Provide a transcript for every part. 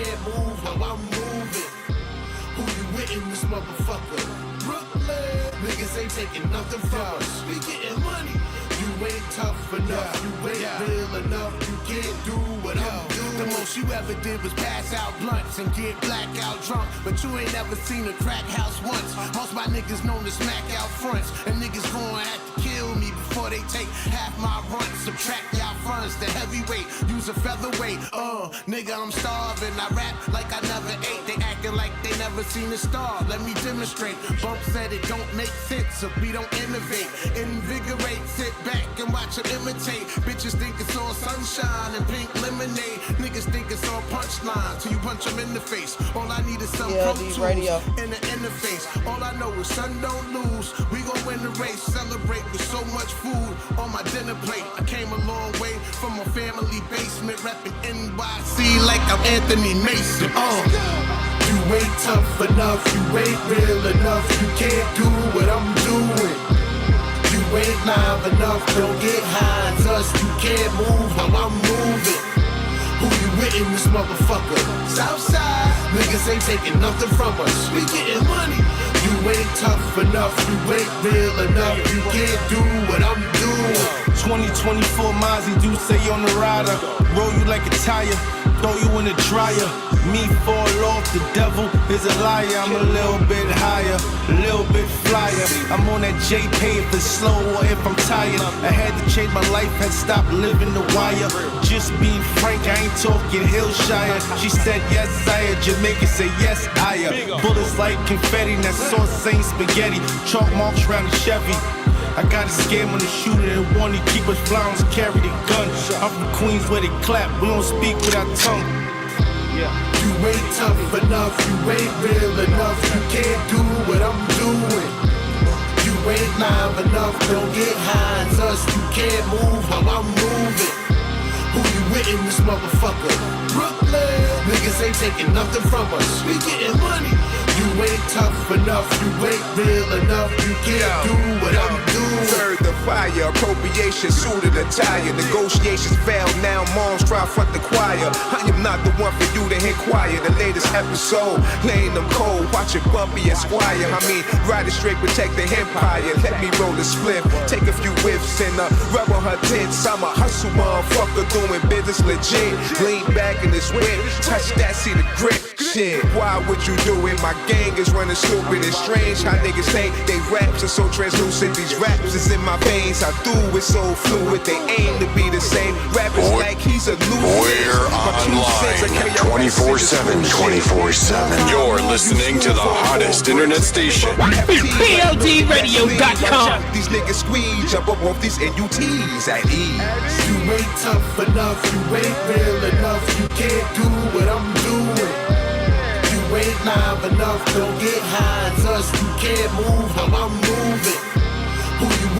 can't move while I'm moving. Who you with in this motherfucker? Brooklyn. Niggas ain't taking nothing from us. We getting money. You ain't tough enough. You ain't real enough. You can't do what I'm doing. The most you ever did was pass out blunts and get blackout drunk. But you ain't ever seen a crack house once. Most my niggas known to smack out fronts. And niggas gonna have to kill me before they take half my runs. Subtract y'all funds, the heavyweight, use a featherweight. Nigga, I'm starving. I rap like I never ate. They acting like they never seen a star. Let me demonstrate. Bump said it don't make sense, so we don't innovate. Invigorate, sit back and watch them imitate. Bitches think it's all sunshine and pink lemonade. Niggas think it's all punchlines till you punch them in the face. All I need is some pro tools and an interface. All I know is son don't lose. We gon' win the race, celebrate with so much food on my dinner plate. I came a long way from a family basement, reppin' NYC like I'm Anthony Mason. You ain't tough enough, you ain't real enough, you can't do what I'm doing. You ain't live enough, don't get high as us, you can't move while I'm moving. Who you with in this motherfucker? Southside. Niggas ain't taking nothing from us. We getting money. You ain't tough enough. You ain't real enough. You can't do what I'm doing. 2024 Mozzie, do say on the rider. Roll you like a tire, throw you in the dryer. Me fall off, the devil is a liar. I'm a little bit higher, a little bit flyer. I'm on that J-Pay if it's slow or if I'm tired. I had to change my life, had stopped living the wire. Just being frank, I ain't talking Hillshire. She said yes, I am. Jamaican say yes, I am. Bullets like confetti, that sauce ain't spaghetti. Chalk marks around the Chevy. I got a scam on the shooter and one to keep us flying, carry the gun. I'm from Queens where they clap, we don't speak with our tongue. You ain't tough enough, you ain't real enough, you can't do what I'm doing. You ain't live enough, don't get high as us, you can't move while I'm moving. Who you with in this motherfucker? Brooklyn. Niggas ain't taking nothing from us, we getting money. You ain't tough enough, you ain't real enough, you can't do what I'm doing. Serve the fire, appropriation, suited attire. Negotiations fail, now moms try front the choir. I am not the one for you to inquire. The latest episode, laying them cold, watching Bumpy Esquire. I mean, ride it straight, protect the empire. Let me roll a spliff, take a few whiffs and rub on her tits. I'm a hustle motherfucker doing business legit. Lean back in this whip, touch that, see the grip. Shit, why would you do it? My gang is running stupid. It's strange how niggas think they raps are so translucent. These raps is in my veins. I do it so fluid. They aim to be the same. Rappers like he's a loser. We're online 24/7. 24/7. You're listening to the hottest internet station. PLDradio.com. These niggas squeeze, jump up off these NUTs at ease. You ain't tough enough, you ain't real enough, you can't do what I'm doing. You ain't live enough, don't get high as us, you can't move while I'm moving. Who you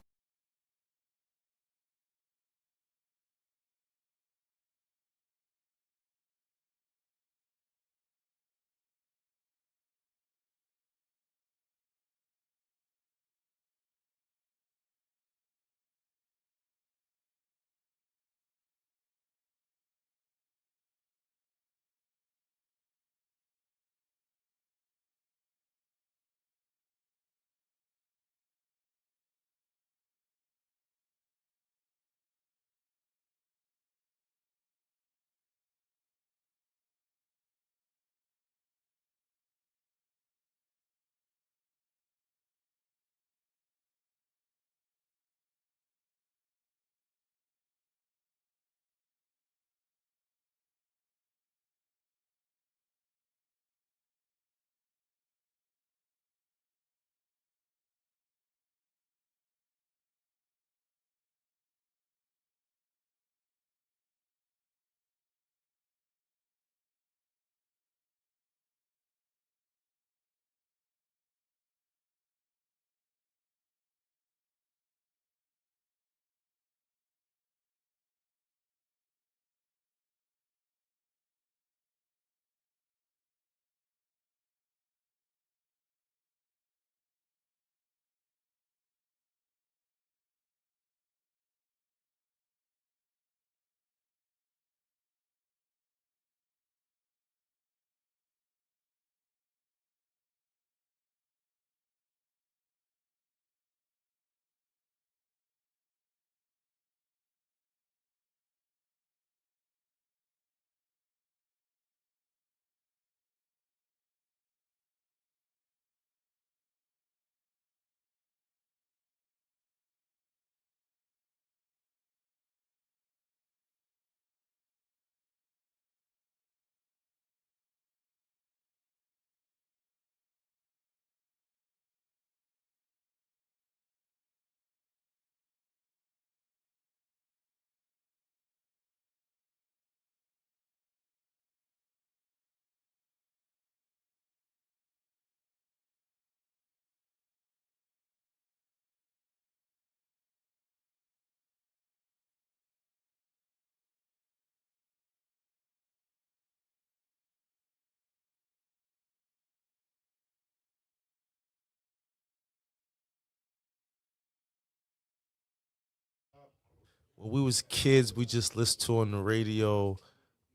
when we was kids, we just listened to on the radio.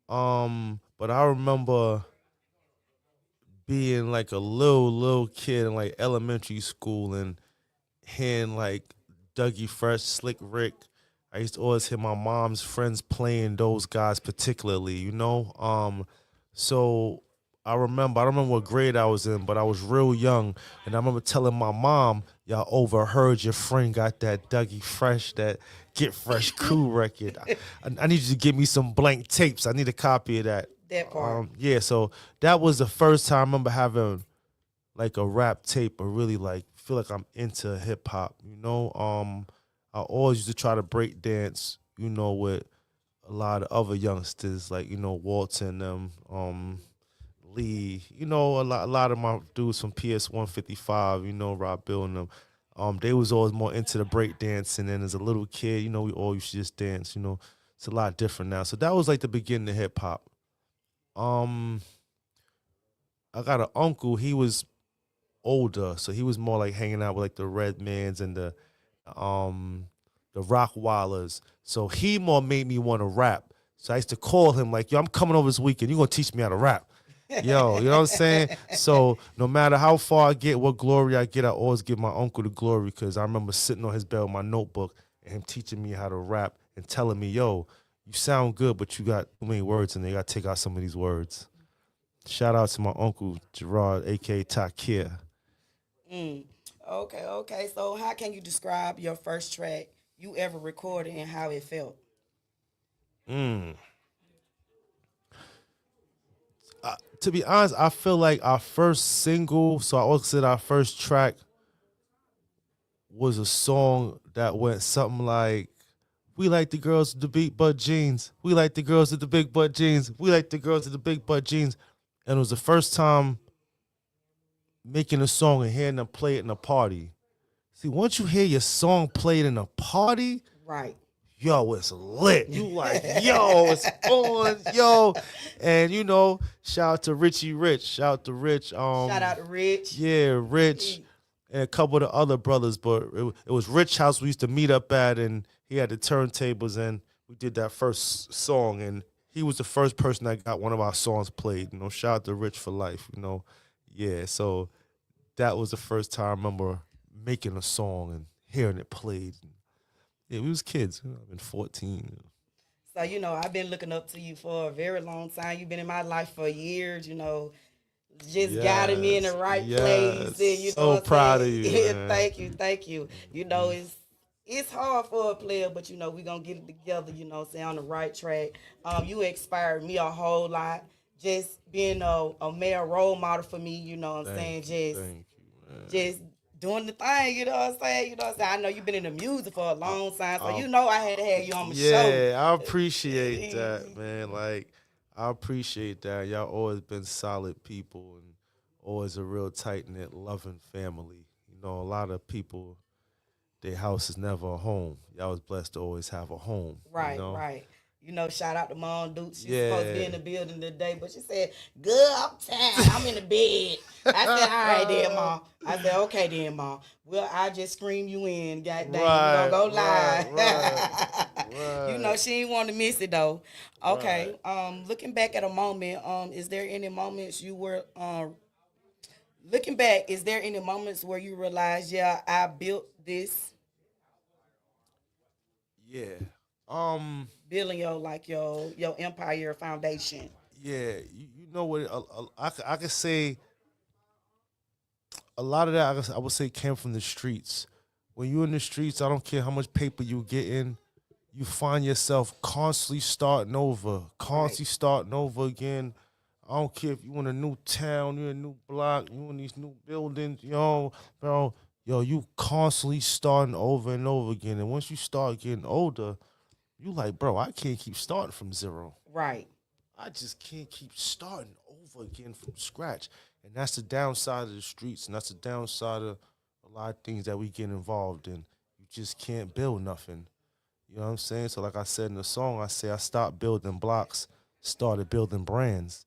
But I remember being like a little kid in like elementary school and hearing like Dougie Fresh, Slick Rick. I used to always hear my mom's friends playing those guys particularly, you know? So I don't remember what grade I was in, but I was real young. And I remember telling my mom, y'all overheard your friend got that Dougie Fresh, that Get Fresh Crew record. I need you to give me some blank tapes. I need a copy of that. That part. Yeah, so that was the first time I remember having like a rap tape or really like feel like I'm into hip hop, you know? I always used to try to break dance, you know, with a lot of other youngsters like, you know, Walter and them, Lee, you know, a lot of my dudes from PS 155, you know, Rob Bill and them. They was always more into the break dancing, and as a little kid, you know, we all used to just dance, you know. It's a lot different now. So that was like the beginning of hip hop. I got an uncle, he was older, so he was more like hanging out with like the Redmans and the Rockwallers. So he more made me want to rap. So I used to call him like, yo, I'm coming over this weekend. You're going to teach me how to rap. Yo, you know what I'm saying? So no matter how far I get, what glory I get, I always give my uncle the glory because I remember sitting on his bed with my notebook and him teaching me how to rap and telling me, yo, you sound good, but you got too many words in there. You got to take out some of these words. Shout out to my uncle, Gerard, a.k.a. Takir. Okay. So how can you describe your first track you ever recorded and how it felt? To be honest, I feel like our first single, so I always said our first track was a song that went something like, we like the girls with the big butt jeans. We like the girls with the big butt jeans. We like the girls with the big butt jeans. And it was the first time making a song and hearing them play it in a party. See, once you hear your song played in a party, Right. yo, it's lit. You like, yo, it's on, yo. And, you know, shout out to Richie Rich. Shout out to Rich. Shout out to Rich. Yeah, Rich and a couple of the other brothers. But it was Rich house we used to meet up at, and he had the turntables, and we did that first song. And he was the first person that got one of our songs played. You know, shout out to Rich for life, you know. Yeah, so that was the first time I remember making a song and hearing it played. Yeah, we was kids. I've been 14. So, you know, I've been looking up to you for a very long time. You've been in my life for years, you know, just guiding me in the right place. And, you know, so proud of you. Thank you. You know, it's hard for a player, but, you know, we're going to get it together, you know, stay on the right track. You inspired me a whole lot. Just being a male role model for me, you know what I'm saying? Just doing the thing, you know what I'm saying? You know what I'm saying? I know you've been in the music for a long time, so you know I had to have you on the show. Yeah, I appreciate that, man. Like, I appreciate that. Y'all always been solid people and always a real tight-knit, loving family. You know, a lot of people, their house is never a home. Y'all was blessed to always have a home. Right, you know? right. You know, shout out to Mom Duke. She's supposed to be in the building today, but she said, good, I'm tired. I'm in the bed. I said, all right then, Mom. I said, okay then, Mom. Well, I just scream you in. God dang, Right, you gonna go live. right. You know, she ain't want to miss it, though. Okay, looking back at a moment, is there any moments you were, looking back, is there any moments where you realized, yeah, I built this? Yeah. Building your empire, your foundation. Yeah, you know what? I could say a lot of that. I would say came from the streets. When you're in the streets, I don't care how much paper you get in, you find yourself constantly starting over again. I don't care if you in a new town, you in a new block, you in these new buildings, yo, bro, you constantly starting over and over again. And once you start getting older, you like, bro, I can't keep starting from zero. Right. I just can't keep starting over again from scratch. And that's the downside of the streets, and that's the downside of a lot of things that we get involved in. You just can't build nothing. You know what I'm saying? So like I said in the song, I stopped building blocks, started building brands.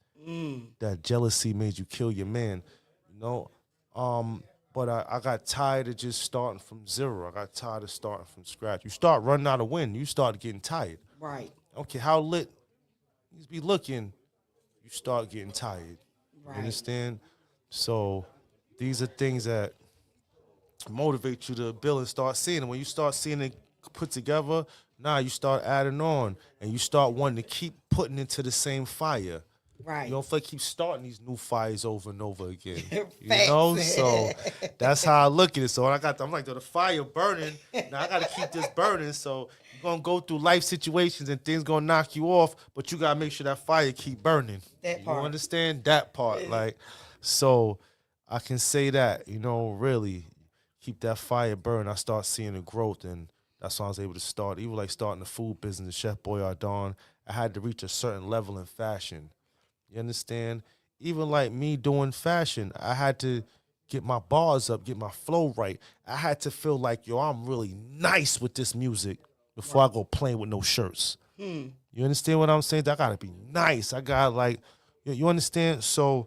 That jealousy made you kill your man. You know? But I got tired of just starting from zero. I got tired of starting from scratch. You start running out of wind, you start getting tired. Right. I don't care how lit you be looking, you start getting tired. Right. You understand? So these are things that motivate you to build and start seeing it. When you start seeing it put together, now you start adding on and you start wanting to keep putting into the same fire. Right. You don't feel like keep starting these new fires over and over again. You Facts. know? So that's how I look at it. So I'm like, the fire burning. Now I gotta keep this burning. So you're gonna go through life situations and things gonna knock you off, but you gotta make sure that fire keep burning. That part. You understand? That part. Like, so I can say that, really keep that fire burning. I start seeing the growth, and that's why I was able to start. Even like starting the food business, Chef Boyardon, I had to reach a certain level in fashion. You understand? Even like me doing fashion, I had to get my bars up, get my flow right. I had to feel like, I'm really nice with this music before I go playing with no shirts. You understand what I'm saying? I gotta be nice. I got you understand? So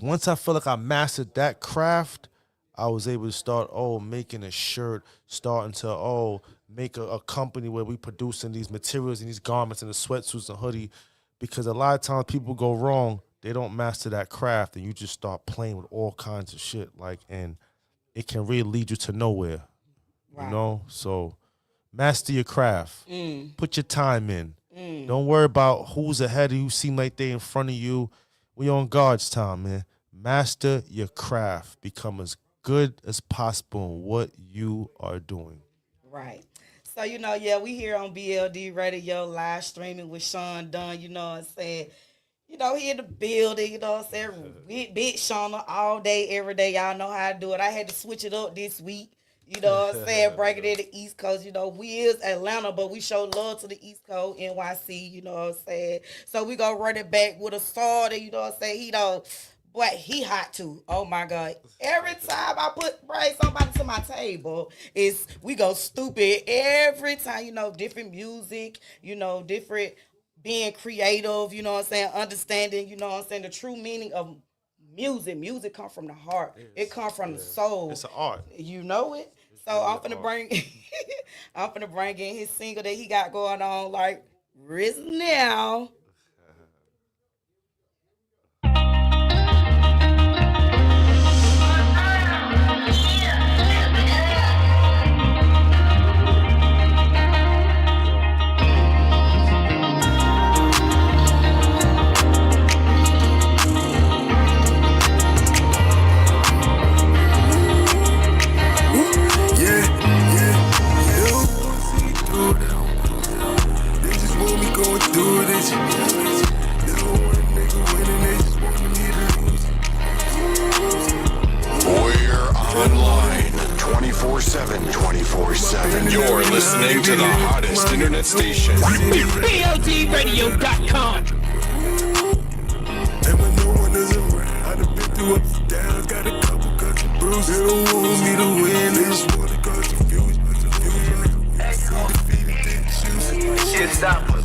once I feel like I mastered that craft, I was able to start, making a shirt, starting to, make a company where we producing these materials and these garments and the sweatsuits and hoodie. Because a lot of times people go wrong, they don't master that craft, and you just start playing with all kinds of shit, and it can really lead you to nowhere, So master your craft. Put your time in. Don't worry about who's ahead of you, seem like they in front of you. We on God's time, man. Master your craft. Become as good as possible in what you are doing. Right. So, we here on BLD Radio, live streaming with Sean Dunn, he in the building, with Big Shunna all day, every day. Y'all know how to do it. I had to switch it up this week, bring it in the East Coast. We is Atlanta, but we show love to the East Coast, NYC, So we gonna run it back with a sword, Boy, he hot too. Oh my God. Every time I bring somebody to my table, we go stupid. Every time, different music, different being creative, understanding, the true meaning of music. Music come from the heart. It come from the soul. It's an art. You know it? So I'm finna bring in his single that he got going on, like Risen Now. Online 24/7. You're listening to the hottest internet station. BLDradio.com. And when no one is around, I've been through ups and downs, got a couple cuts and bruises. They don't want me to win, they just want to cause confusion. Can't stop us.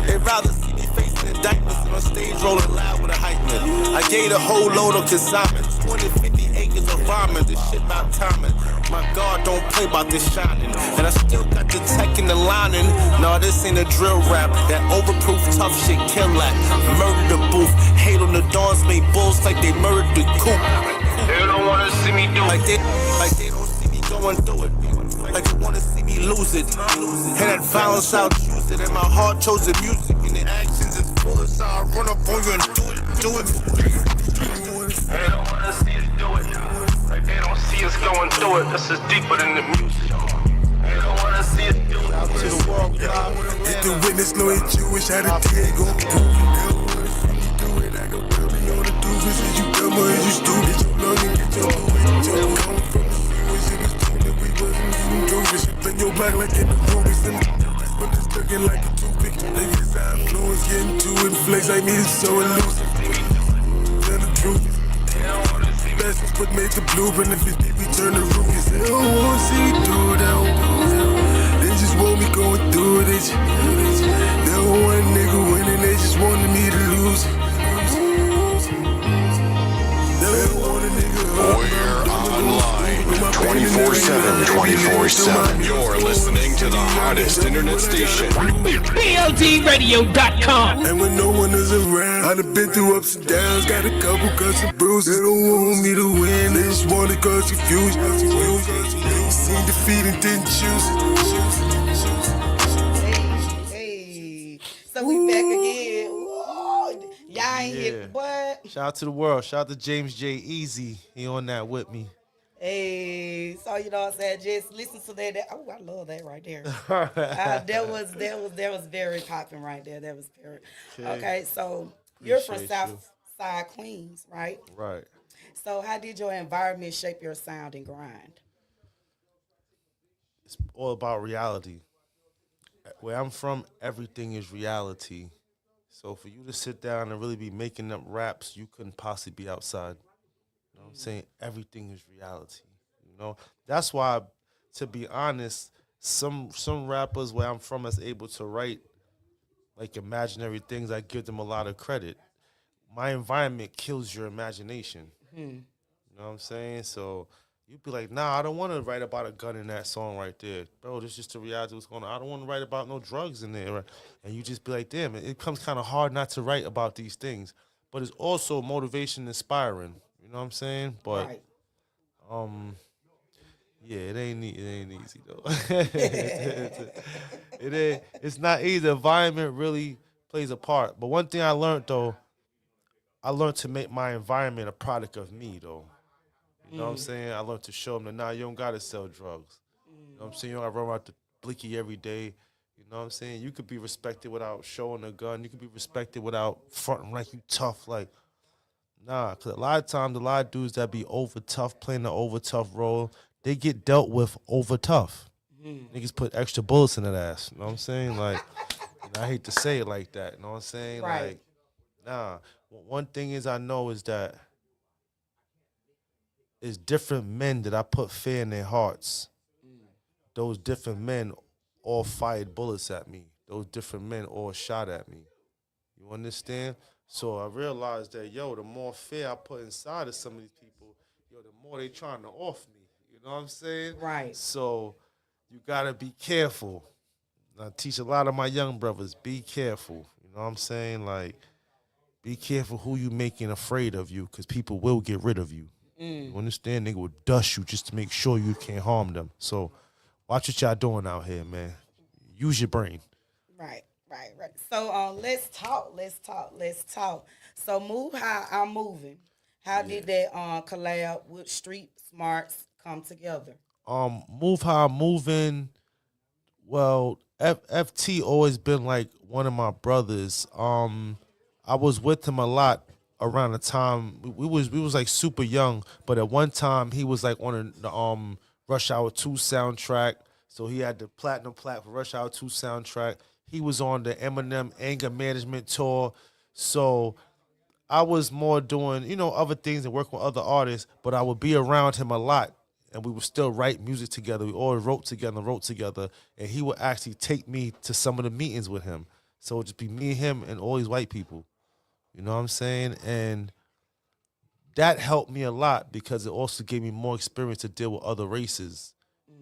They'd rather see me facing indictments than on stage rolling loud with a hype man. I gave a whole load of consignment, 250 acres of vomit. This shit about timing. My God don't play about this shining. And I still got the tech in the lining. No, this ain't a drill rap. That overproof tough shit kill that. Murder the booth. Hate on the dawns, made bulls like they murdered the coop. They don't wanna see me do Like they don't see me going through it. Like they wanna see me lose it. And that violence I'll choose it. And my heart chose the music. And the actions is full of, so I run up on you and do it. They don't wanna see us do it. Like they don't see us going through it. This is deeper than the music. They don't wanna see us do it. To the world, If the witness know it's Jewish, how the day gon' prove it. They don't wanna see me do it. I go tell me on the doofus. Is you dumb or is you stupid? Your lung and get your booty. Come from the sewers, it was true that we wasn't eating doofish. Bend your back like in the movies and but it's looking like a toothpick. Niggas influence getting too inflated. Like me, it's so elusive. Tell the truth. That's what made the blueprint. If it's deep, we turn the rookies. They don't wanna see me do it. They just want me going through it. They don't want a nigga winning. They just wanted me to lose. They don't want a nigga. 24/7. You're listening to the hottest internet station. BLDradio.com. And when no one is around, I done been through ups and downs, got a couple cuts and bruises. They don't want me to win, they just want to cause confusion. Seen defeat and didn't choose it. Hey. So we back again. Whoa. Y'all ain't hit what? Shout out to the world. Shout out to James J. Easy. He on that with me. Hey, so you know what I'm saying? Just listen to that. Oh, I love that right there. That was very popping right there. That was very okay. So you're from South Side Queens, right? Right. So how did your environment shape your sound and grind? It's all about reality. Where I'm from, everything is reality. So for you to sit down and really be making up raps, you couldn't possibly be outside. You know what I'm saying? Everything is reality. You know? That's why, to be honest, some rappers where I'm from is able to write like imaginary things. I give them a lot of credit. My environment kills your imagination. You know what I'm saying? So you'd be like, nah, I don't want to write about a gun in that song right there. Bro, this is just the reality of what's going on. I don't want to write about no drugs in there. Right? And you just be like, damn, it becomes kind of hard not to write about these things. But it's also motivation inspiring. You know what I'm saying? But Right. yeah, it ain't easy though. It's not easy. The environment really plays a part. But one thing I learned though, I learned to make my environment a product of me though. You know what I'm saying? I learned to show them that now you don't gotta sell drugs. You know what I'm saying? You don't gotta run around the blicky every day. You know what I'm saying? You could be respected without showing a gun. You could be respected without fronting like you tough. Like, nah, because a lot of times, a lot of dudes that be over tough, playing the over tough role, they get dealt with over tough. Niggas put extra bullets in that ass. You know what I'm saying? Like, I hate to say it like that. You know what I'm saying? Right. Like, nah. One thing is I know is that it's different men that I put fear in their hearts. Those different men all fired bullets at me. Those different men all shot at me. You understand? So I realized that, yo, the more fear I put inside of some of these people, yo, the more they trying to off me. You know what I'm saying? Right. So you got to be careful. I teach a lot of my young brothers, be careful. You know what I'm saying? Like, be careful who you making afraid of you, because people will get rid of you. You understand? They will dust you just to make sure you can't harm them. So watch what y'all doing out here, man. Use your brain. Right. So let's talk. So Move How I'm Moving. How did that collab with Street Smarts come together? Move How I'm Moving. Well, FT always been like one of my brothers. I was with him a lot around the time we was like super young, but at one time he was like on the Rush Hour 2 soundtrack. So he had the platinum plaque for Rush Hour 2 soundtrack. He was on the Eminem Anger Management tour. So I was more doing, other things and working with other artists, but I would be around him a lot. And we would still write music together. We always wrote together. And he would actually take me to some of the meetings with him. So it would just be me, him, and all these white people. You know what I'm saying? And that helped me a lot because it also gave me more experience to deal with other races,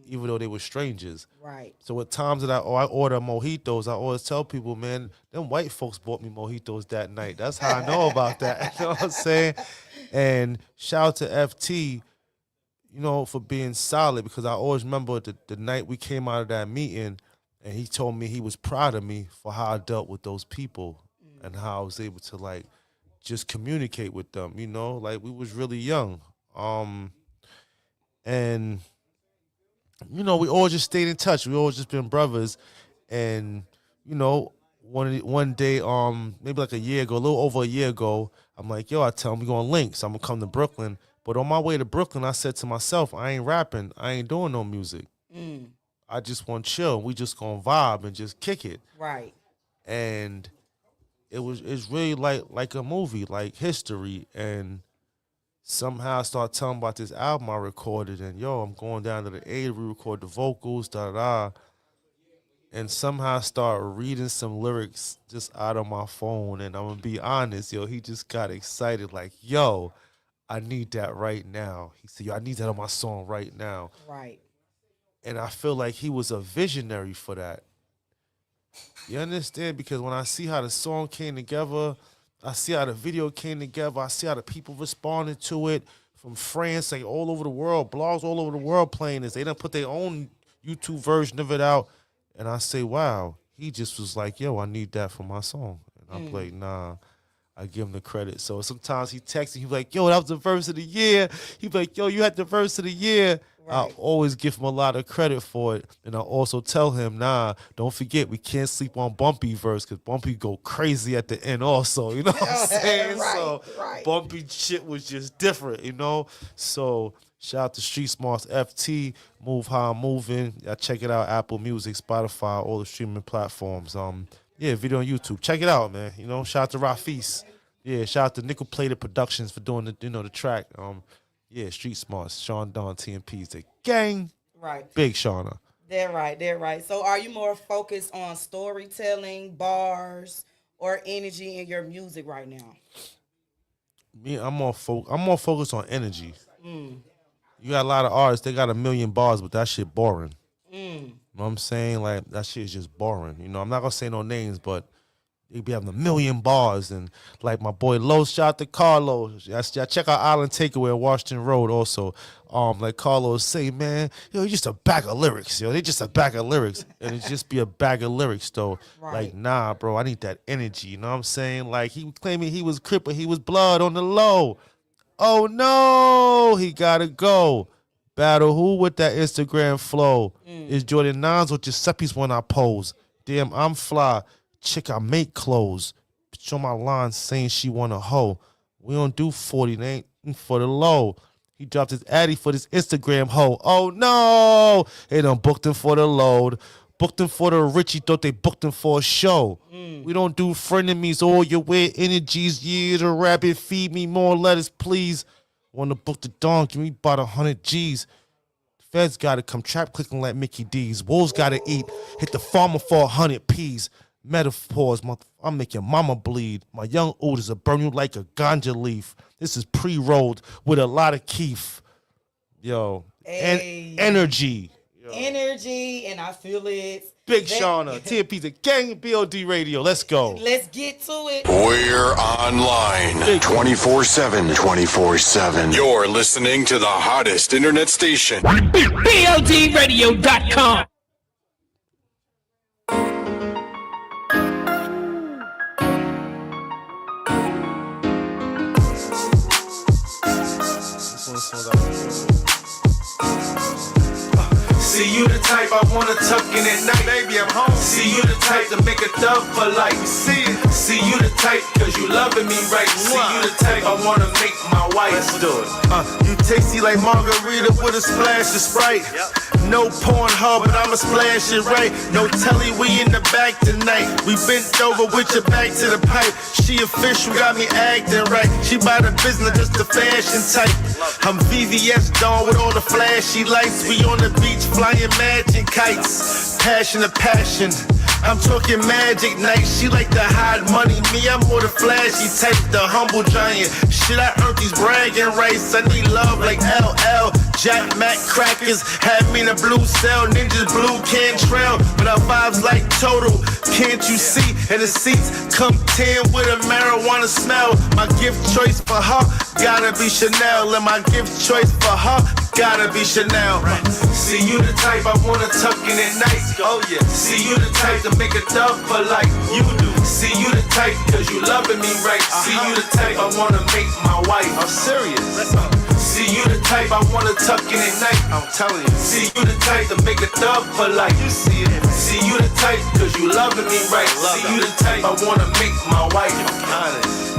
even though they were strangers. Right. So at times that I order mojitos, I always tell people, man, them white folks bought me mojitos that night. That's how I know about that. You know what I'm saying? And shout out to FT, for being solid, because I always remember the night we came out of that meeting and he told me he was proud of me for how I dealt with those people and how I was able to, like, just communicate with them, like we was really young. And, we all just stayed in touch. We all just been brothers. And, one day, maybe like a year ago, a little over a year ago, I'm like, yo, I tell him we gonna link, so I'm gonna come to Brooklyn. But on my way to Brooklyn, I said to myself, I ain't rapping. I ain't doing no music. I just want to chill. We just gonna vibe and just kick it. Right. And it's really like a movie, like history. And somehow I start telling about this album I recorded, and I'm going down to the A to re-record the vocals, and somehow I start reading some lyrics just out of my phone. And I'm gonna be honest, he just got excited, like, I need that right now. He said, I need that on my song right now. Right. And I feel like he was a visionary for that. You understand? Because when I see how the song came together, I see how the video came together, I see how the people responded to it from France, like all over the world, blogs all over the world playing this. They done put their own YouTube version of it out. And I say, wow, he just was like, yo, I need that for my song. And I'm like, nah. I give him the credit. So sometimes he texts me, he's like, yo, that was the verse of the year. He'd be like, yo, you had the verse of the year. Right. I always give him a lot of credit for it. And I also tell him, nah, don't forget, we can't sleep on Bumpy verse because Bumpy go crazy at the end also. You know what I'm saying? Bumpy shit was just different, you know? So shout out to Street Smarts FT, Move How I'm Moving. Y'all check it out, Apple Music, Spotify, all the streaming platforms. Yeah, video on YouTube. Check it out, man. You know, shout out to Rafis. Yeah, shout out to Nickel Plated Productions for doing the, the track. Yeah, Street Smarts, Sean Don, TMP's the gang. Right. Big Shunna. They're right. So are you more focused on storytelling, bars, or energy in your music right now? Me, I'm more focused on energy. You got a lot of artists, they got 1 million bars, but that shit boring. You know what I'm saying? Like, that shit is just boring. You know, I'm not gonna say no names, but they be having 1 million bars. And like my boy Los, shout out to Carlos. Y'all check out Island Takeaway on Washington Road also. Like Carlos say, man, yo, it's just a bag of lyrics, yo. They just a bag of lyrics. And it just be a bag of lyrics, though. Right. Like, nah, bro, I need that energy. You know what I'm saying? Like, he claiming he was Crip, but he was blood on the low. Oh, no, he gotta go. Battle who with that Instagram flow? Is Jordan 9s or Giuseppe's when I pose? Damn, I'm fly. Chick, I make clothes. Show my line saying she want a hoe. We don't do 40, they ain't for the low. He dropped his addy for this Instagram hoe. Oh, no. They done booked him for the load. Booked him for the Richie, thought they booked him for a show. We don't do frenemies, all your weird energies. Yeah, the rabbit, feed me more lettuce, please. Want to book the Dawn, give me about 100 G's. Feds got to come trap clicking like Mickey D's. Wolves got to eat. Hit the farmer for 100 P's. Metaphors, I'm making mama bleed. My young odors will burn you like a ganja leaf. This is pre-rolled with a lot of keef. Yo, and energy. Yo. Energy, and I feel it. Big Shunna, TMP's a gang, BOD Radio. Let's go. Let's get to it. We're online 24/7. 24/7. You're listening to the hottest internet station. BODradio.com. See you the type I wanna tuck in at night. Baby, I'm home. See you the type to make a dub for life. See you the type cause you loving me right. See you the type I wanna make my wife. Let's do it. You tasty like margarita with a splash of Sprite. No Pornhub, but I'ma splash it right. No telly, we in the back tonight. We bent over with your back to the pipe. She official, got me acting right. She by the business, just the fashion type. I'm VVS Dawn with all the flashy lights. We on the beach flying magic kites. Passion of passion. I'm talking magic night. She like the hide money. Me, I'm more the flashy type, the humble giant. Shit, I earned these bragging rights. I need love like LL. Jack Mac crackers had me in a blue cell. Ninjas blue Cantrell, but our vibes like total. Can't you see? And the seats come 10 with a marijuana smell. My gift choice for her gotta be Chanel, and my gift choice for her gotta be Chanel. See you the type I wanna tuck in at night. Oh yeah. See you the type to make a dub for life. You do. See you the type cause you loving me right. See you the type I wanna make my wife. I'm serious. See you the type I wanna tuck in at night. I'm telling you. See you the type to make a dub for life. You see it. See you the type cause you loving me right. See you the type I wanna make my wife.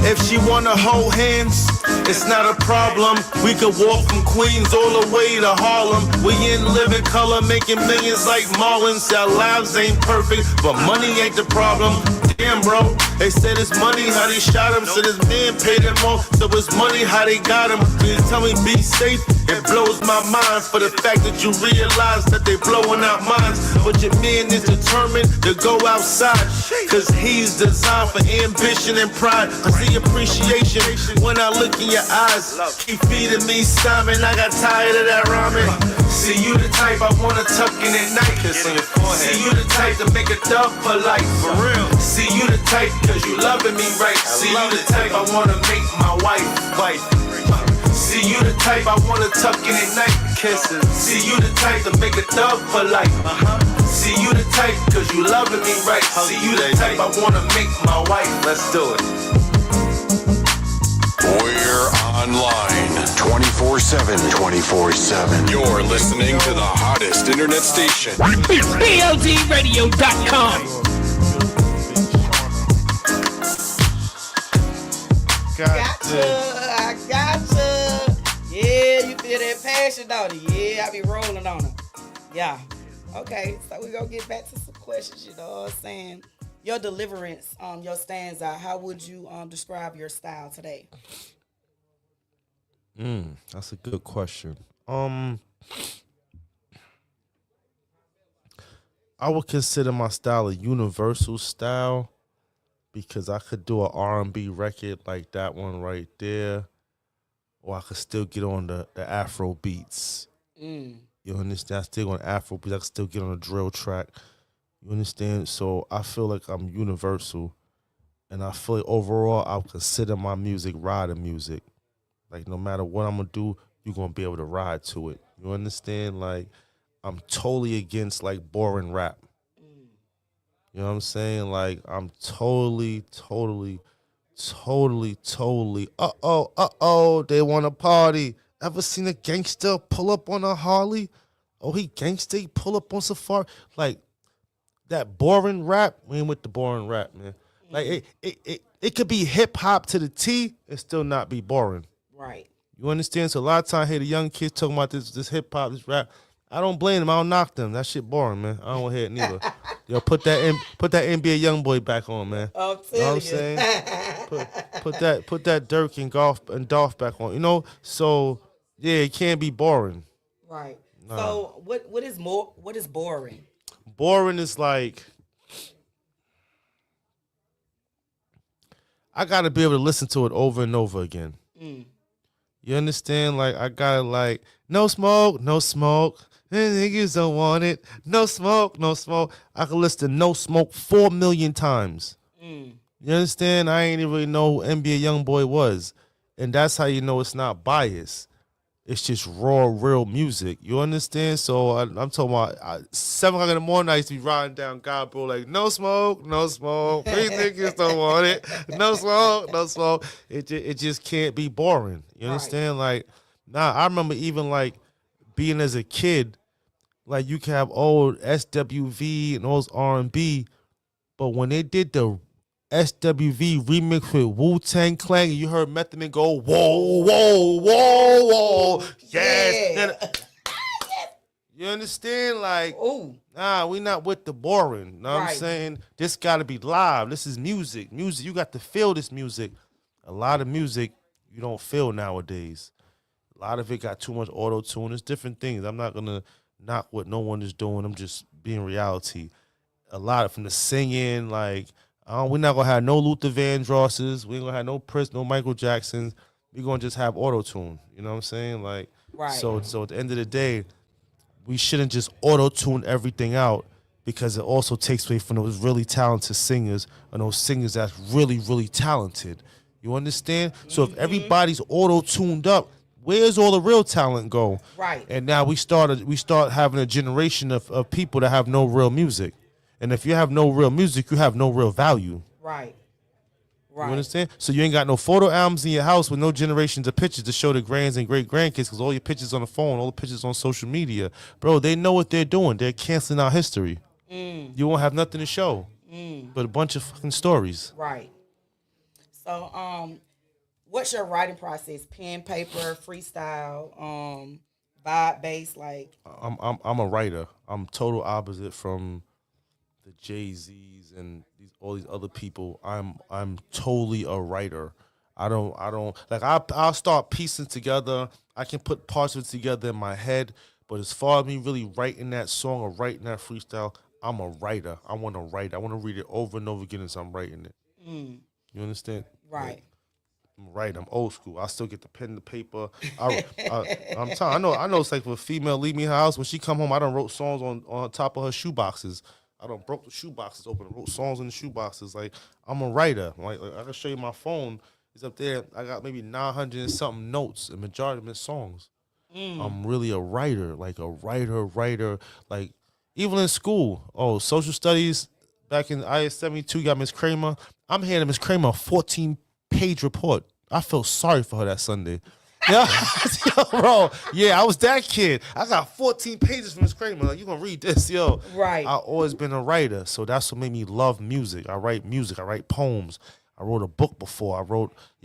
If she wanna hold hands, it's not a problem. We could walk from Queens all the way to Harlem. We in living color, making millions like Marlins. Our lives ain't perfect, but money ain't the problem. Damn, bro, they said it's money how they shot him. So this man paid them off, so it's money how they got him. Please tell me be safe. It blows my mind for the fact that you realize that they blowing out minds. But your man is determined to go outside, cause he's designed for ambition and pride. I see appreciation when I look in your eyes. Keep feeding me salmon, I got tired of that ramen. See, you the type I wanna tuck in at night. See, you the type to make a thug for life. For real. See, you the type cause you loving me right. See, you the type I wanna make my wife. See, you the type I wanna tuck in at night. Kisses. See, you the type to make a thug for life. See, you the type cause you loving me right. See, you the type I wanna make my wife. Let's do it. We're online 24/7. 24/7. You're listening to the hottest internet station. BLDradio.com. I gotcha. Yeah, you feel that passion, don't you? Yeah, I be rolling on it. Yeah. Okay, so we're going to get back to some questions, you know what I'm saying? Your deliverance, your stanza, how would you describe your style today? That's a good question. I would consider my style a universal style because I could do an R&B record like that one right there, or I could still get on the Afro beats. You understand? I still on Afro beats. I could still get on a drill track. You understand? So I feel like I'm universal, and I feel like overall I consider my music rider music. Like no matter what I'm gonna do, you're gonna be able to ride to it. You understand? Like I'm totally against like boring rap. You know what I'm saying? Like I'm totally. They want to party. Ever seen a gangster pull up on a Harley? Oh, he gangster, he pull up on Safari. Like that boring rap, we ain't with the boring rap, man. Like it could be hip hop to the T and still not be boring. Right. You understand? So a lot of times, I hear the young kids talking about this hip hop, this rap. I don't blame them. I don't knock them. That shit boring, man. I don't want to hear it neither. Yo, put that NBA YoungBoy back on, man. I'm telling you know what I'm saying? put that Dirk and Dolph back on. You know, so yeah, it can't be boring. Right. Nah. So what is boring? Boring is like I gotta be able to listen to it over and over again. You understand? Like I gotta like no smoke. Niggas don't want it. No smoke. I can listen to No Smoke 4 million times. You understand? I ain't even really know who NBA YoungBoy was. And that's how you know it's not biased. It's just raw, real music. You understand? So I'm talking about 7 o'clock in the morning, I used to be riding down God, bro, like, no smoke. These niggas don't want it. No smoke. It just can't be boring. You understand? Right. Like, I remember even, like, being as a kid, like, you can have old SWV and those R&B, but when they did the SWV remix with Wu-Tang Clan, and you heard Method Man go, whoa, yes. Yeah. You understand? Like, we not with the boring. Know what I'm saying? This got to be live. This is music. You got to feel this music. A lot of music you don't feel nowadays. A lot of it got too much auto-tune. It's different things. I'm not going to knock what no one is doing. I'm just being reality. A lot from the singing, like, we're not going to have no Luther Vandrosses. We ain't going to have no Prince, no Michael Jacksons. We're going to just have auto-tune. You know what I'm saying? Like, so at the end of the day, we shouldn't just auto-tune everything out because it also takes away from those really talented singers and those singers that's really, really talented. You understand? So if everybody's auto-tuned up, where's all the real talent go? Right. And now we start having a generation of people that have no real music. And if you have no real music, you have no real value. Right. You understand? So you ain't got no photo albums in your house with no generations of pictures to show the grands and great-grandkids because all your pictures on the phone, all the pictures on social media. Bro, they know what they're doing. They're canceling our history. You won't have nothing to show but a bunch of fucking stories. Right. So, what's your writing process? Pen, paper, freestyle, vibe, bass, like? I'm a writer. I'm total opposite from the Jay-Z's and all these other people. I'm totally a writer. I don't like I'll start piecing together. I can put parts of it together in my head, but as far as me really writing that song or writing that freestyle, I'm a writer. I want to write. I want to read it over and over again as I'm writing it. You understand? Right. I'm right. I'm old school. I still get the pen and the paper. I'm telling. I know. It's like if a female leave me her house when she come home. I done wrote songs on top of her shoe boxes. I done broke the shoe boxes open and wrote songs in the shoe boxes. Like I'm a writer. Like I can show you my phone. It's up there. I got maybe 900 and something notes. And majority of them is songs. I'm really a writer. Like a writer. Like even in school. Oh, social studies. Back in IS 72, got Miss Kramer. I'm handing Miss Kramer a 14-page report. I felt sorry for her that Sunday. Yeah, bro. Yeah, I was that kid. I got 14 pages from Miss Kramer. Like, you gonna read this, yo? Right. I always been a writer, so that's what made me love music. I write music. I write poems. I wrote a book before. I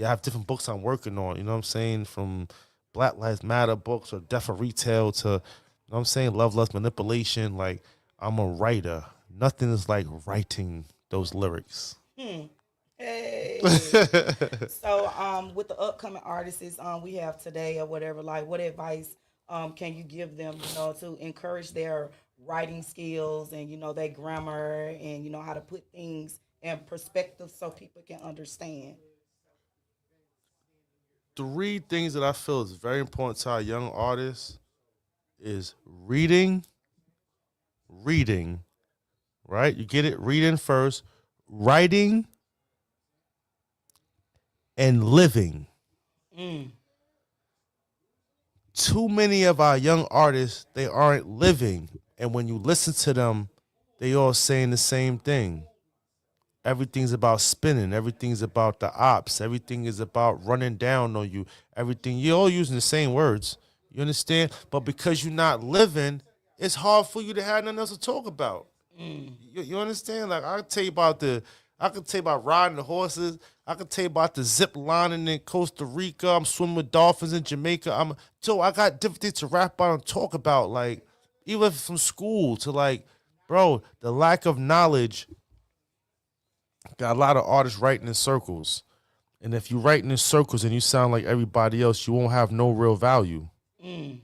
have different books I'm working on. You know what I'm saying? From Black Lives Matter books or Death of Retail to, you know what I'm saying, Love, Lust, Manipulation. Like, I'm a writer. Nothing is like writing those lyrics. Hey. So, with the upcoming artists we have today or whatever, like, what advice can you give them, to encourage their writing skills and, their grammar and, how to put things in perspective so people can understand? 3 things that I feel is very important to our young artists is reading, right? You get it? Reading first, writing, and living. Too many of our young artists, they aren't living. And when you listen to them, they all saying the same thing. Everything's about spinning. Everything's about the ops. Everything is about running down on you. Everything, you're all using the same words. You understand? But because you're not living, it's hard for you to have nothing else to talk about. You understand? Like I could tell you about riding the horses. I could tell you about the zip lining in Costa Rica. I'm swimming with dolphins in Jamaica. I got different things to rap about and talk about. Like even from school to like, bro, the lack of knowledge. Got a lot of artists writing in circles. And if you're writing in circles and you sound like everybody else, you won't have no real value. And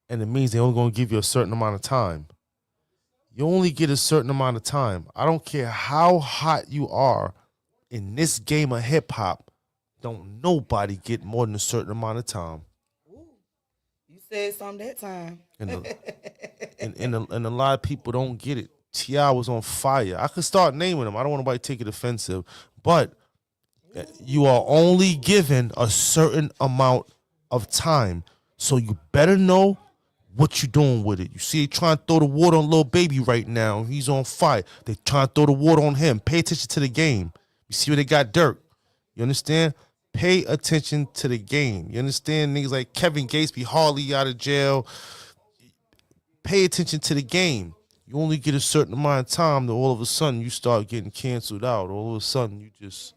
it means they're only going to give you a certain amount of time. You only get a certain amount of time. I don't care how hot you are in this game of hip-hop, don't nobody get more than a certain amount of time. Ooh, you said something that time. And a lot of people don't get it. T.I. was on fire. I could start naming them. I don't want nobody to take it offensive. But you are only given a certain amount of time. So you better know what you doing with it. You see, they trying to throw the water on Lil Baby right now. He's on fire. They trying to throw the water on him. Pay attention to the game. You see where they got Dirk. You understand? Pay attention to the game. You understand? Niggas like Kevin Gates be hardly out of jail. Pay attention to the game. You only get a certain amount of time, that all of a sudden you start getting canceled out. All of a sudden you just,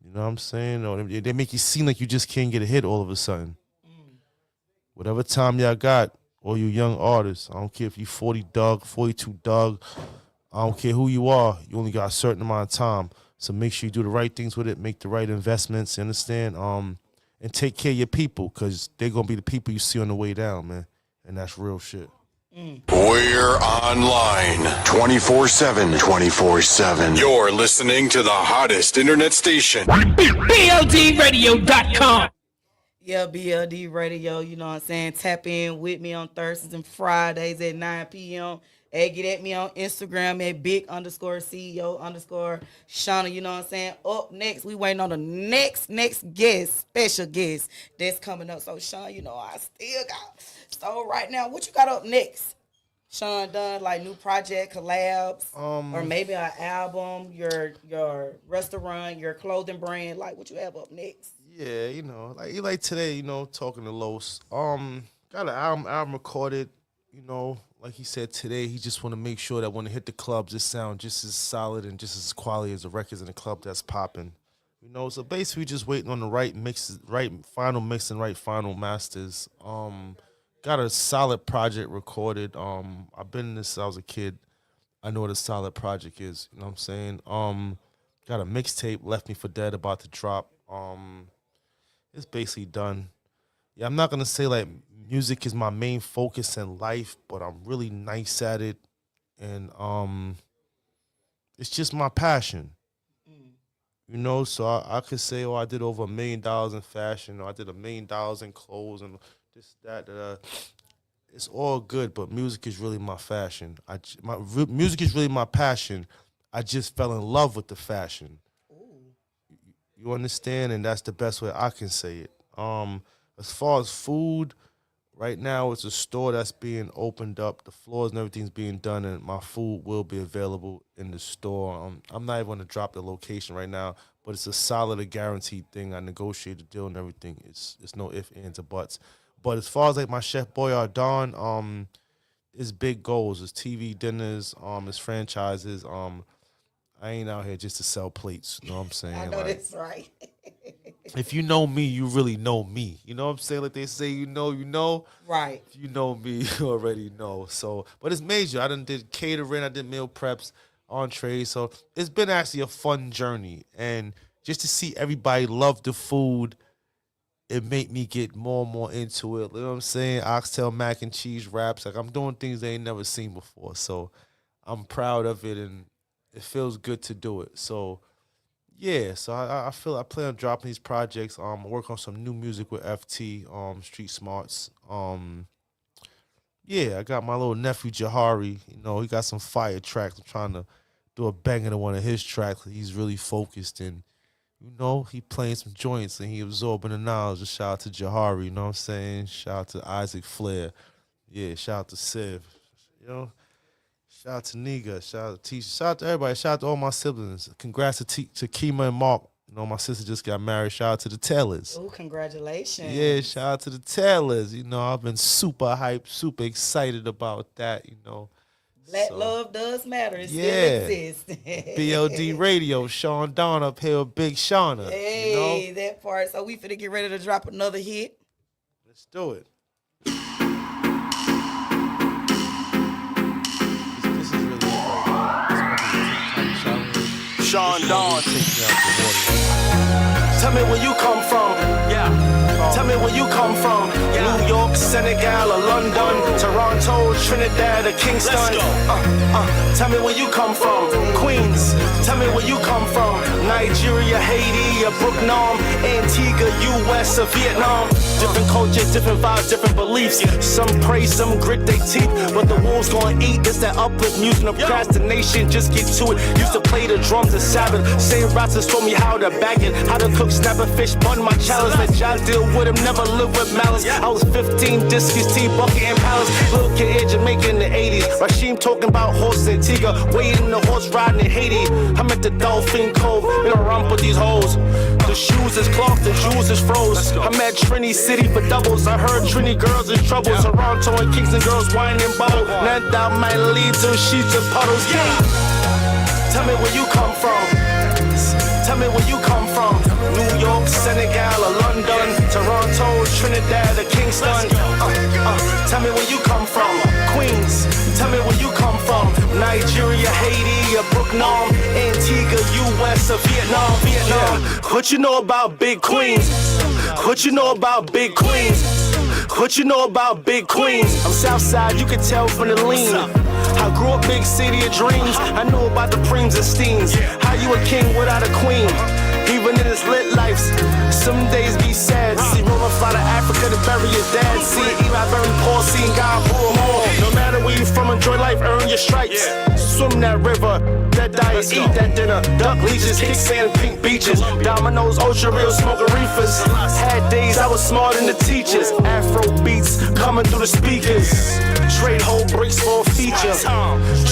you know what I'm saying? Or they make you seem like you just can't get a hit all of a sudden. Whatever time y'all got, all you young artists, I don't care if you 40 Doug, 42 Doug, I don't care who you are, you only got a certain amount of time. So make sure you do the right things with it, make the right investments, you understand? And take care of your people, because they're going to be the people you see on the way down, man. And that's real shit. We're online 24/7. 24/7. You're listening to the hottest internet station. BLDradio.com. Yeah, BLD Radio, you know what I'm saying? Tap in with me on Thursdays and Fridays at 9 p.m. Hey, get at me on Instagram at big_CEO_Shunna, you know what I'm saying? Up next, we waiting on the next guest, special guest that's coming up. So, Sean, I still got. So, right now, what you got up next? Sean done like new project collabs, or maybe an album, your restaurant, your clothing brand. Like, what you have up next? Yeah, like today, talking to Los. Got an album recorded, like he said today, he just want to make sure that when it hit the clubs, it sound just as solid and just as quality as the records in the club that's popping. So basically just waiting on the right mix, right final mix and right final masters. Got a solid project recorded. I've been in this since I was a kid. I know what a solid project is, you know what I'm saying? Got a mixtape, Left Me for Dead, about to drop. It's basically done. Yeah, I'm not gonna say like music is my main focus in life, but I'm really nice at it, and it's just my passion. You know, so I could say, oh, I did over $1 million in fashion, or I did $1 million in clothes, and this, that. It's all good, but music is really my fashion. Music is really my passion. I just fell in love with the fashion. You understand? And that's the best way I can say it. As far as food, right now it's a store that's being opened up. The floors and everything's being done, and my food will be available in the store. I'm not even going to drop the location right now, but it's a solid, a guaranteed thing. I negotiated the deal and everything. It's no ifs, ands, or buts. But as far as like my Chef Boyardon, it's big goals. It's TV dinners, it's franchises. I ain't out here just to sell plates. You know what I'm saying? I know like, that's right. if you know me, you really know me. You know what I'm saying? Like they say, you know. Right. If you know me, you already know. So, but it's major. I done did catering. I did meal preps, entrees. So it's been actually a fun journey. And just to see everybody love the food, it made me get more and more into it. You know what I'm saying? Oxtail mac and cheese wraps. Like I'm doing things they ain't never seen before. So I'm proud of it, and it feels good to do it. So yeah, so I plan on dropping these projects. I work on some new music with FT, Street Smarts. Yeah, I got my little nephew Jahari. You know, he got some fire tracks. I'm trying to do a banger to one of his tracks. He's really focused, and you know, he playing some joints and he absorbing the knowledge. Just shout out to Jahari, you know what I'm saying? Shout out to Isaac Flair. Yeah, shout out to Civ. You know, shout out to Niga. Shout out to Tisha. Shout out to everybody. Shout out to all my siblings. Congrats to Kima and Mark. You know, my sister just got married. Shout out to the Taylors. Oh, congratulations. Yeah, shout out to the Taylors. You know, I've been super hyped, super excited about that, you know. Black love does matter. It still exists. BLD Radio, Sean Dawn up here with Big Shunna. Hey, you know? that part. So we finna get ready to drop another hit. Let's do it. This is really it. Sean Dawn. Tell me where you come from. Yeah. Tell me where you come from. Yeah. New York, Senegal, or London, Toronto, Trinidad, or Kingston. Let's go. Tell me where you come from. Queens. Tell me where you come from. Nigeria, Haiti, or Brooklyn, Antigua, US, or Vietnam. Different cultures, different vibes, different beliefs. Some pray, some grit their teeth. What the wolves gonna eat is that uplift music of procrastination. Just get to it. Used to play the drums at Sabbath. Same rappers told me how to bag it, how to cook, snap a fish, bun my challenge. Let y'all deal with him, never live with malice. I was 15, Discus, T-Bucket, and Palace. Little kid in Jamaica in the 80s. Rasheem talking about horse and Antigua. Waiting the horse riding in Haiti. I'm at the Dolphin Cove, in a rump with these hoes. The shoes is cloth, the jewels is froze. I'm at Trinity City for doubles. I heard Trinity girls in trouble. Toronto and Kingston girls whining and bubble. That down might lead to sheets and puddles. Tell me where you come from. Tell me where you come from. New York, Senegal, or London, Toronto, Trinidad, or Kingston. Tell me where you come from. Queens. Tell me where you come from. Nigeria, Haiti, or Brooklyn, Antigua, US, or Vietnam. What you know about big queens? What you know about big queens? What you know about big queens? I'm Southside, you can tell from the lean. I grew up big city of dreams. I knew about the preems and steams. How you a king without a queen? Even in his lit lives, some days be sad. See Roma fly to Africa to bury your dad. See Eli bury Paul, seeing God pour more. No matter where you from, enjoy life, earn your stripes. Swim that river, that diet, eat that dinner. Duck leeches, kick sand, pink beaches. Dominoes, ultra real, smoking reefers. Had days I was smarter than the teachers. Afro beats coming through the speakers. Trade whole bricks for a feature.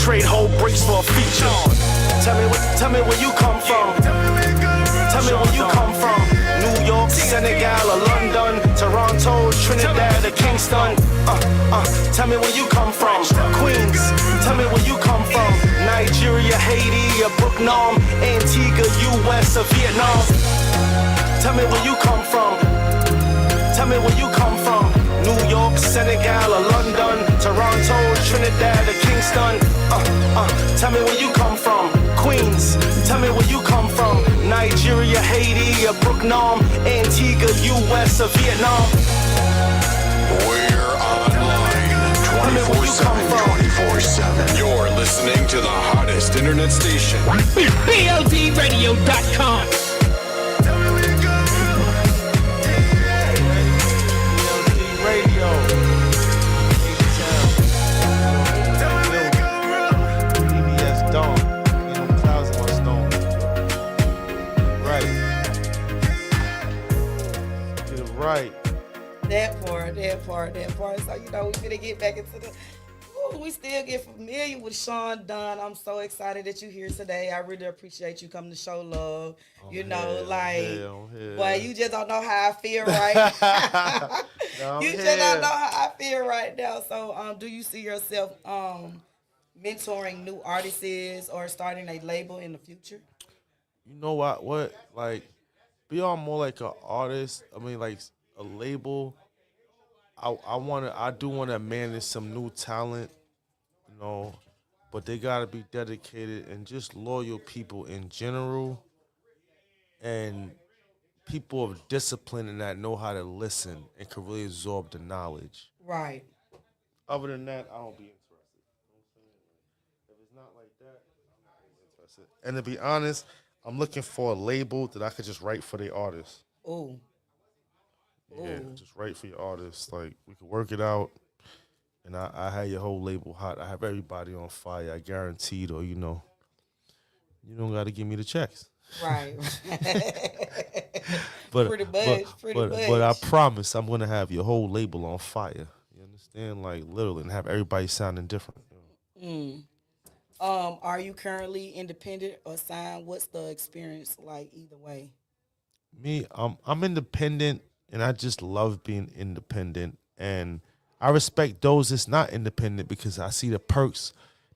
Trade whole bricks for a feature. Tell me where you come from. Tell me where you come from. New York, Senegal, or London, Toronto, Trinidad, or Kingston. Tell me where you come from. Queens. Tell me where you come from. Nigeria, Haiti, or Brooklyn, Antigua, US, or Vietnam. Tell me where you come from. Tell me where you come from. New York, Senegal, or London, Toronto, Trinidad, or Kingston. Tell me where you come from. Queens, tell me where you come from. Nigeria, Haiti, or Brooklyn, Antigua, US, or Vietnam. We're online 24/7. You're listening to the hottest internet station. BLDradio.com. Radio. PBS Dawn. Clouds in my stone. Right. Get it right. That part. So, we finna get back into the... Ooh, we still get familiar with Sean Dunn. I'm so excited that you're here today. I really appreciate you coming to show love. I'm here. Boy, you just don't know how I feel right now. You just don't know how I feel right now. So, do you see yourself mentoring new artists or starting a label in the future? You know what? Like, beyond more like an artist, I mean, like a label. I do want to manage some new talent, but they gotta be dedicated and just loyal people in general, and people of discipline and that know how to listen and can really absorb the knowledge. Right. Other than that, I don't be interested. If it's not like that, I'm not interested. And to be honest, I'm looking for a label that I could just write for the artists. Ooh. Yeah, just write for your artists. Like, we could work it out, and I have your whole label hot. I have everybody on fire. I guaranteed, or you don't got to give me the checks. Right. Pretty much. But I promise I'm gonna have your whole label on fire. You understand? Like, literally, and have everybody sounding different. Are you currently independent or signed? What's the experience like either way? Me, I'm independent. And I just love being independent. And I respect those that's not independent because I see the perks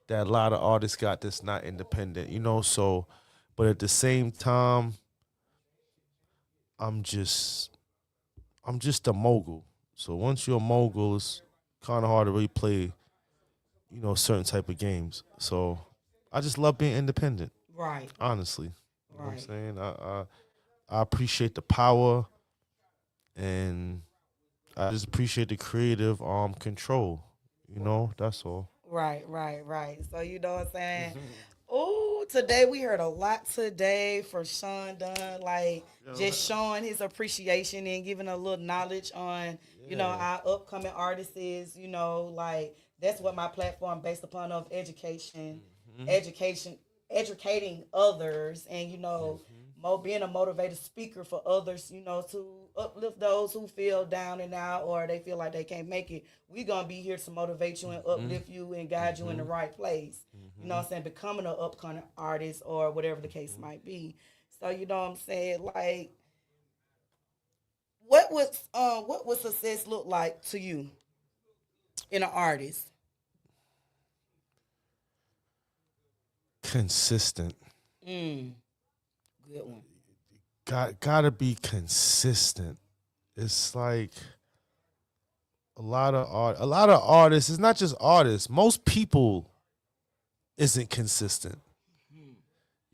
that a lot of artists got that's not independent, so, but at the same time, I'm just a mogul. So once you're a mogul, it's kind of hard to really play, certain type of games. So I just love being independent. Right. Honestly. You know what I'm saying? I appreciate the power. And I just appreciate the creative control. That's all. Right. So you know what I'm saying? Oh, today we heard a lot today for Sean Dunn, like just showing his appreciation and giving a little knowledge on, our upcoming artists is, like that's what my platform based upon of education, educating others and, being a motivated speaker for others, to uplift those who feel down and out or they feel like they can't make it. We're going to be here to motivate you and uplift you and guide you in the right place. You know what I'm saying? Becoming an upcoming artist or whatever the case might be. So, you know what I'm saying? Like, what would success look like to you in an artist? Consistent. Good one. Gotta be consistent. It's like a lot of artists. It's not just artists. Most people isn't consistent.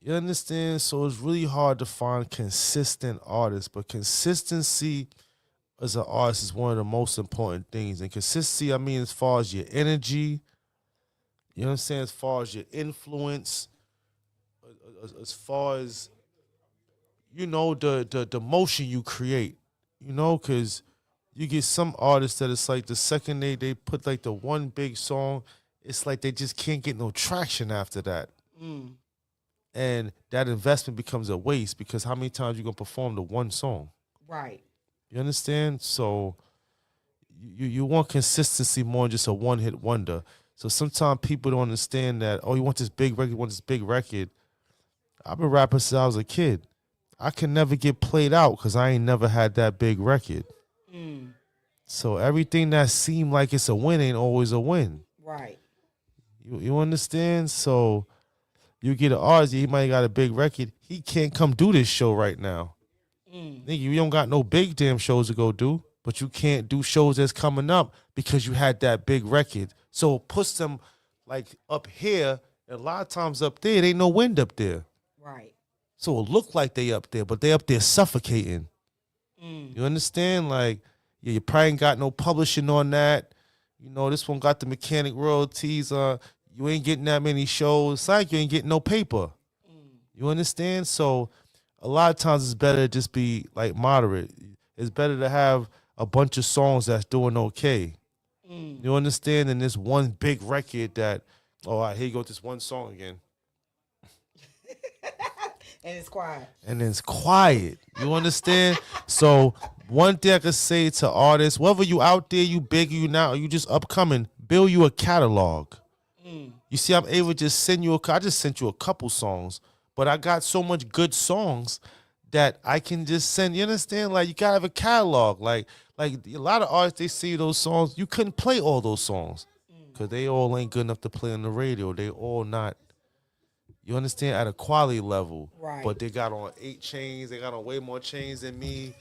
You understand? So it's really hard to find consistent artists. But consistency as an artist is one of the most important things. And consistency, I mean, as far as your energy, you know what I'm saying? As far as your influence, as far as the motion you create, because you get some artists that it's like the second they put like the one big song, it's like they just can't get no traction after that. And that investment becomes a waste because how many times you going to perform the one song? Right. You understand? So you want consistency more than just a one-hit wonder. So sometimes people don't understand that, you want this big record, I've been rapping since I was a kid. I can never get played out because I ain't never had that big record. So everything that seemed like it's a win ain't always a win. Right. You understand? So you get an artist, he might got a big record. He can't come do this show right now. Nigga, you don't got no big damn shows to go do, but you can't do shows that's coming up because you had that big record. So it puts them like up here And a lot of times up there, there ain't no wind up there. Right. So it look like they up there, but they up there suffocating. You understand? Like, yeah, you probably ain't got no publishing on that. You know, this one got the mechanic royalties. You ain't getting that many shows. It's like you ain't getting no paper. You understand? So a lot of times it's better to just be like moderate. It's better to have a bunch of songs that's doing okay. You understand? And this one big record that, oh, all right, here you go, this one song again. And it's quiet. And then it's quiet. You understand? So one thing I could say to artists, whether you out there, you big, you not, or you just upcoming, build you a catalog. You see, I'm able to just send you I just sent you a couple songs, but I got so much good songs that I can just send. You understand? Like, you gotta have a catalog. Like a lot of artists, they see those songs, you couldn't play all those songs because they all ain't good enough to play on the radio. They all not, you understand, at a quality level. Right. But they got on 8 chains. They got on way more chains than me.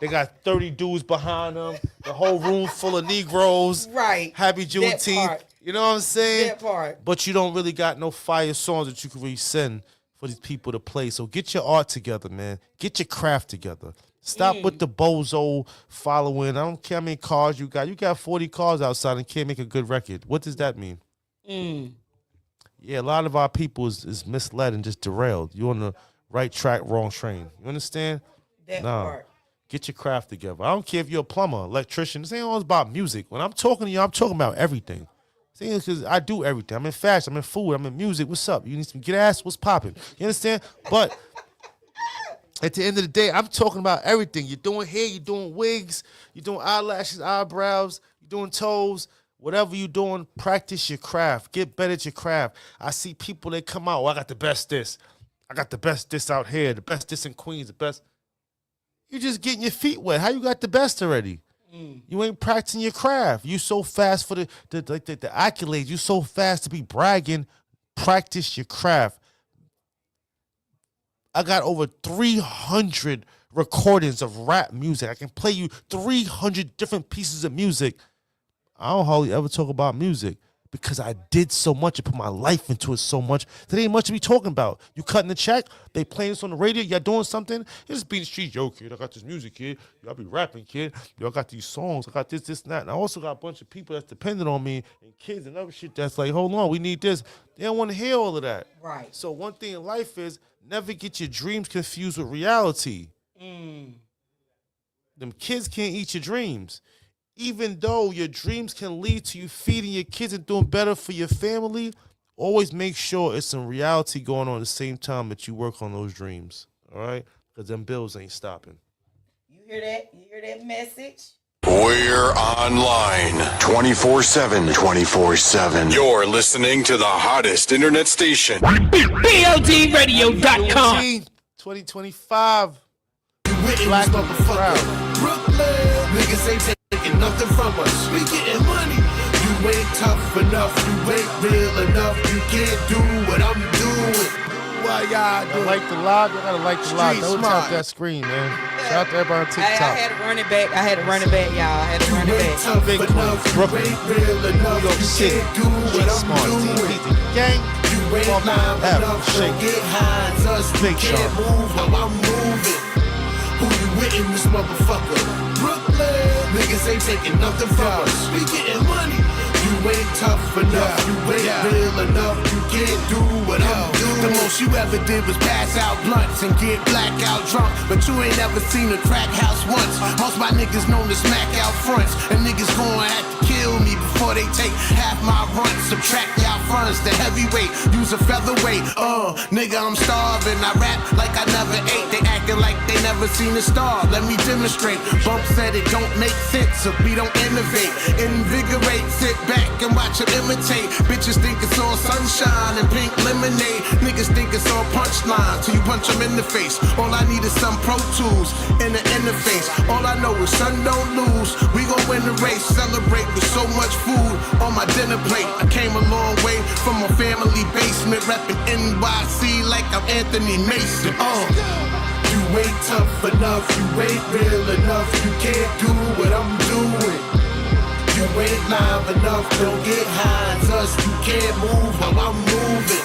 They got 30 dudes behind them. The whole room full of Negroes. Right. Happy Juneteenth. You know what I'm saying? That part. But you don't really got no fire songs that you can really send for these people to play. So get your art together, man. Get your craft together. Stop with the bozo following. I don't care how many cars you got. You got 40 cars outside and can't make a good record. What does that mean? Yeah, a lot of our people is misled and just derailed. You're on the right track, wrong train. You understand? That part. Get your craft together. I don't care if you're a plumber, electrician. This ain't always about music. When I'm talking to you, I'm talking about everything. See, because I do everything. I'm in fashion, I'm in food, I'm in music. What's up? You need some get ass? What's popping? You understand? But at the end of the day, I'm talking about everything. You're doing hair, you're doing wigs, you're doing eyelashes, eyebrows, you're doing toes. Whatever you're doing, practice your craft. Get better at your craft. I see people, they come out, I got the best this. I got the best this out here, the best this in Queens, the best. You're just getting your feet wet. How you got the best already? You ain't practicing your craft. You so fast for the accolades. You so fast to be bragging. Practice your craft. I got over 300 recordings of rap music. I can play you 300 different pieces of music. I don't hardly ever talk about music because I did so much and put my life into it so much that ain't much to be talking about. You cutting the check, they playing this on the radio, y'all doing something, you just be in the streets, yo, kid, I got this music, kid. Y'all be rapping, kid. Y'all got these songs, I got this, and that. And I also got a bunch of people that's dependent on me and kids and other shit that's like, hold on, we need this. They don't want to hear all of that. Right. So one thing in life is never get your dreams confused with reality. Them kids can't eat your dreams. Even though your dreams can lead to you feeding your kids and doing better for your family, always make sure it's some reality going on at the same time that you work on those dreams. All right? Because them bills ain't stopping. You hear that? You hear that message? We're online 24/7. 24/7. You're listening to the hottest internet station. BLDradio.com. 2025. Black motherfucker. Brooklyn. Niggas ain't taking nothing from us. We getting money. You ain't tough enough. You ain't real enough. You can't do what I'm doing. Why y'all do? Like the live, you gotta like the live. Don't tap that screen, man. Shout out to everybody on TikTok. I had to run it back. Y'all. I had to run it back. Tough Big enough. Brooklyn. You ain't real enough. New York You City. can't do what I'm Smart. doing. DP, gang. You ain't Come on, live have enough. shake. Don't get high as us. Big You can't Shunna. move how I'm moving. Who you with in this motherfucker? Brooklyn. Niggas ain't taking nothing from us. We getting money. You ain't tough enough. You ain't real enough. You can't do what I'm doing. The most you ever did was pass out blunts and get blackout drunk. But you ain't ever seen a crack house once. Most my niggas known to smack out fronts. And niggas gonna have to kill me before they take half my runs. Subtract y'all fronts, the heavyweight. Use a featherweight. Nigga, I'm starving. I rap like I never ate. They acting like they never seen a star. Let me demonstrate. Bump said it don't make sense if we don't innovate. Invigorate, sit back and watch it imitate. Bitches think it's all sunshine and pink lemonade. Niggas think it's all punchlines till you punch them in the face. All I need is some Pro Tools in the interface. All I know is son don't lose. We gon' win the race, celebrate with so much food on my dinner plate. I came a long way from a family basement, reppin' NYC like I'm Anthony Mason. You ain't tough enough, you ain't real enough. You can't do what I'm doing. You You ain't live enough, don't get high as us. You can't move how I'm moving.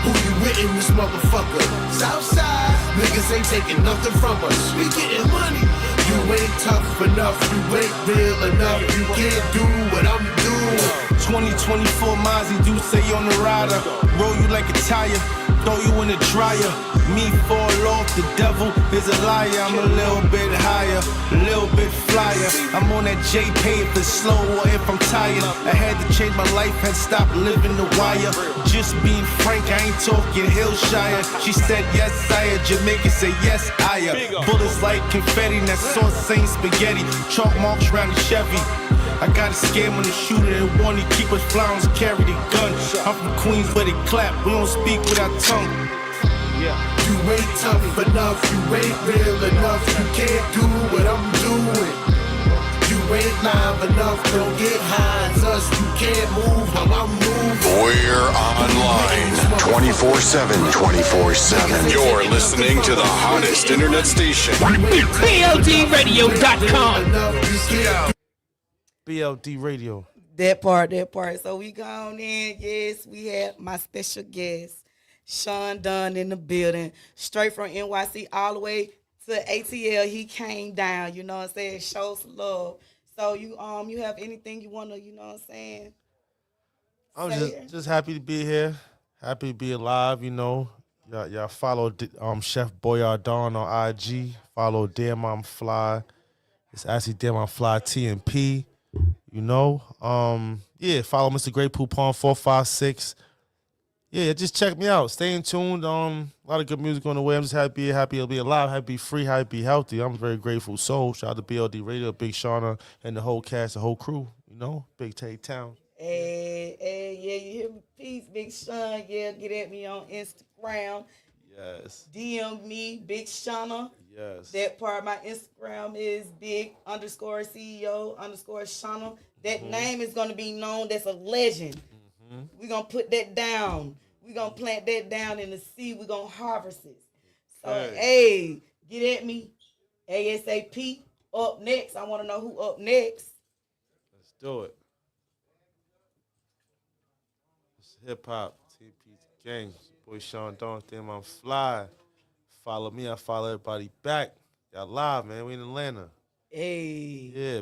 Who you with in this motherfucker? Southside, niggas ain't taking nothing from us. We getting money. You ain't tough enough, you ain't real enough. You can't do what I'm doing. 2024 Mozzie do say on the rider. Roll you like a tire, throw you in the dryer. Me fall off, the devil is a liar. I'm a little bit higher, a little bit flyer. I'm on that J pay if it's slow or if I'm tired. I had to change my life, had stopped living the wire. Just being frank, I ain't talking Hillshire. She said yes, sire. Jamaican say yes, I. Bullets like confetti, that sauce ain't spaghetti. Chalk marks around the Chevy. I got a scam on the shooter and one to keep us flowers, carry the gun. I'm from Queens where they clap, we don't speak with our tongue. You ain't tough enough, you ain't real enough. You can't do what I'm doing. You ain't live enough, don't get high as us. You can't move how I'm moving. We're online 24/7, 24/7. You're listening to the hottest internet station. BLDradio.com. BLD Radio. That part. So we gone in. Yes, we had my special guest, Sean Dunn, in the building, straight from NYC all the way to ATL. He came down, you know what I'm saying, show some love. So you have anything you wanna, you know what I'm saying? I'm just happy to be here. Happy to be alive, you know. Y'all follow Chef Boyardon on IG. Follow Damn I'm Fly. It's actually Damn I'm Fly TMP. You know, follow Mr. Great Poupon 456. Yeah, just check me out. Stay in tuned. A lot of good music on the way. I'm just happy to be alive, happy to be free, happy to be healthy. I'm a very grateful soul. Shout out to BLD Radio, Big Shunna, and the whole cast, the whole crew. You know, Big Tay Town. Hey, yeah, you hear me? Peace, Big Sean. Yeah, get at me on Instagram. Yes. DM me, Big Shunna. Yes. That part of my Instagram is big_CEO_Shunna. That name is going to be known. That's a legend. We're going to put that down. We're going to plant that down in the sea. We're going to harvest it. So, hey, get at me. ASAP. Up next. I want to know who up next. Let's do it. It's hip-hop. TP's gang. Boy Sean Don, Damn I'm Fly. Follow me, I follow everybody back. Y'all live, man. We in Atlanta. Hey. Yeah,